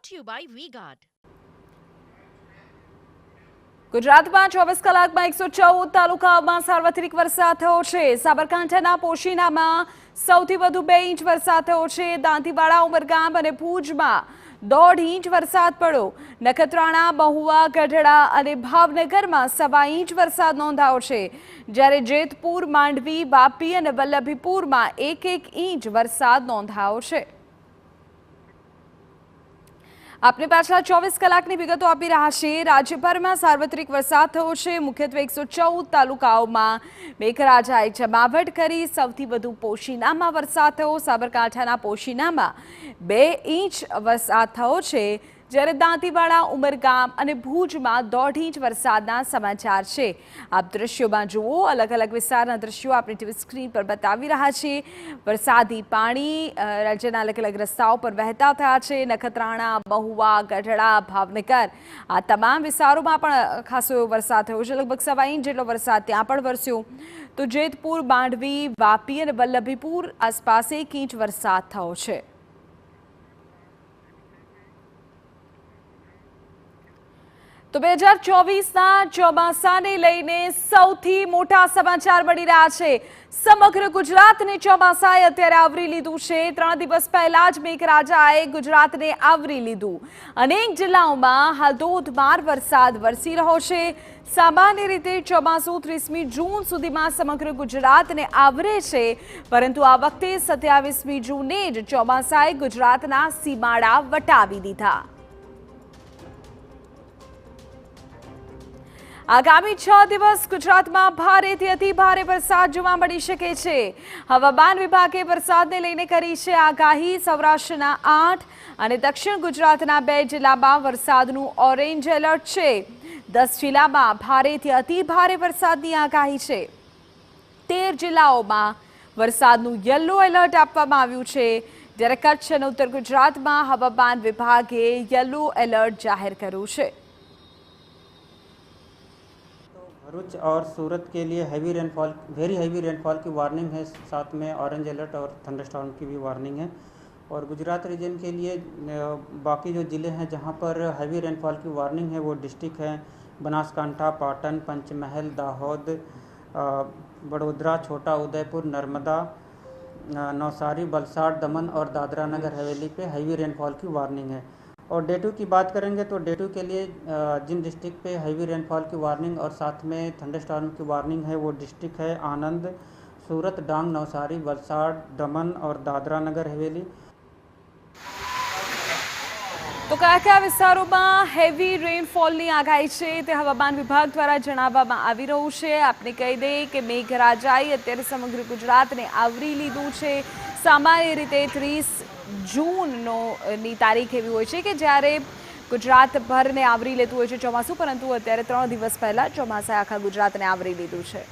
brought to you by V-Guard. ગુજરાતમાં 24 કલાકમાં 114 તાલુકાઓમાં સાર્વત્રિક વરસાદ થયો છે। સાબરકાંઠાના પોશીનામાં સૌથી વધુ 2 ઇંચ વરસાદ થયો છે। દાંતીવાડા, ઉમરગામ અને ભુજમાં 1.5 ઇંચ વરસાદ પડ્યો। નખત્રાણા, મહુવા, ગઢડા અને ભાવનગરમાં 1.25 ઇંચ વરસાદ નોંધાયો છે, જ્યારે જેતપુર, માંડવી, વાપી અને વલ્લભીપુરમાં 1-1 ઇંચ વરસાદ નોંધાયો છે। આપને પાછલા 24 કલાકની વિગતો આપી રહ્યા છીએ। રાજ્યભરમાં સાર્વત્રિક વરસાદ થયો છે। મુખ્યત્વે 114 તાલુકાઓમાં મેઘરાજાએ જમાવટ કરી। સૌથી વધુ પોશીનામાં વરસાદ થયો। સાબરકાંઠાના પોશીનામાં 2 ઇંચ વરસાદ થયો છે, જ્યારે દાંતીવાડા, ઉમરગામ અને ભુજમાં 1.5 ઇંચ વરસાદના સમાચાર છે। આપ દ્રશ્યોમાં જુઓ, અલગ અલગ વિસ્તારના દ્રશ્યો આપણે ટીવી સ્ક્રીન પર બતાવી રહ્યા છીએ। વરસાદી પાણી રાજ્યના અલગ અલગ રસ્તાઓ પર વહેતા થયા છે। નખત્રાણા, મહુવા, ગઢડા, ભાવનગર આ તમામ વિસ્તારોમાં પણ ખાસો એવો વરસાદ થયો છે। લગભગ 1.25 ઇંચ જેટલો વરસાદ ત્યાં પણ વરસ્યો। તો જેતપુર, માંડવી, વાપી અને વલ્લભીપુર આસપાસ 1 ઇંચ વરસાદ થયો છે। તો 2024ના ચોમાસાને લઈને સૌથી મોટા સમાચાર મળી રહ્યા છે। સમગ્ર ગુજરાતને ચોમાસાએ અત્યારે આવરી લીધું છે। 3 દિવસ પહેલા જ મેઘરાજાએ ગુજરાતને આવરી લીધું। અનેક જિલ્લાઓમાં હાલ ધોધમાર વરસાદ વરસી રહ્યો છે। સામાન્ય રીતે ચોમાસું 30મી જૂન સુધીમાં સમગ્ર ગુજરાતને આવરે છે, પરંતુ આ વખતે 27મી જૂને જ ચોમાસાએ ગુજરાતના સીમાડા વટાવી દીધા। આગામી 6 દિવસ ગુજરાતમાં ભારેથી અતિ ભારે વરસાદ જોવા મળી શકે છે। હવામાન વિભાગે વરસાદને લઈને કરી છે આગાહી। સૌરાષ્ટ્રના 8 અને દક્ષિણ ગુજરાતના 2 જિલ્લામાં વરસાદનું ઓરેન્જ એલર્ટ છે। 10 જિલ્લામાં ભારેથી અતિ ભારે વરસાદની આગાહી છે। 13 જિલ્લાઓમાં વરસાદનું યલો એલર્ટ આપવામાં આવ્યું છે, જ્યારે કચ્છ અને ઉત્તર ગુજરાતમાં હવામાન વિભાગે યલો એલર્ટ જાહેર કર્યું છે। भरूच और सूरत के लिए वेरी हैवी रेनफॉल की वार्निंग है। साथ में ऑरेंज अलर्ट और थंडरस्टॉर्म की भी वार्निंग है। और गुजरात रीजन के लिए बाकी जो ज़िले हैं जहां पर हैवी रेनफॉल की वार्निंग है वो डिस्ट्रिक्ट हैं बनासकांठा, पाटन, पंचमहल, दाहोद, बड़ोदरा, छोटा उदयपुर, नर्मदा, नौसारी, वलसाड़, दमन और दादरा नगर हवेली पे हैवी रेनफॉल की वार्निंग है। और डे 2 की बात करेंगे तो डे 2 के लिए जिन डिस्ट्रिक्ट पे हैवी रेनफॉल की वार्निंग और साथ में थंडरस्टॉर्म की वार्निंग है वो डिस्ट्रिक्ट है आनंद, सूरत, डांग, नवसारी, वलसाड़, दमन और दादरा नगर हवेली। તો કયા વિસ્તારોમાં હેવી રેનફોલની આગાહી છે તે હવામાન વિભાગ દ્વારા જણાવવામાં આવી રહ્યું છે। આપને કહી દઈએ કે મેઘરાજાએ અત્યારે સમગ્ર ગુજરાતને આવરી લીધું છે। સામાન્ય રીતે 30 જૂનની તારીખ એવી હોય છે કે જ્યારે ગુજરાતભરને આવરી લેતું હોય છે ચોમાસું, પરંતુ અત્યારે 3 દિવસ પહેલા ચોમાસાએ આખા ગુજરાતને આવરી લીધું છે।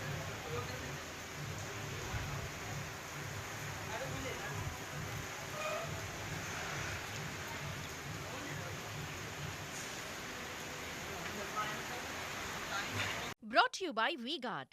Brought to you by V-Guard.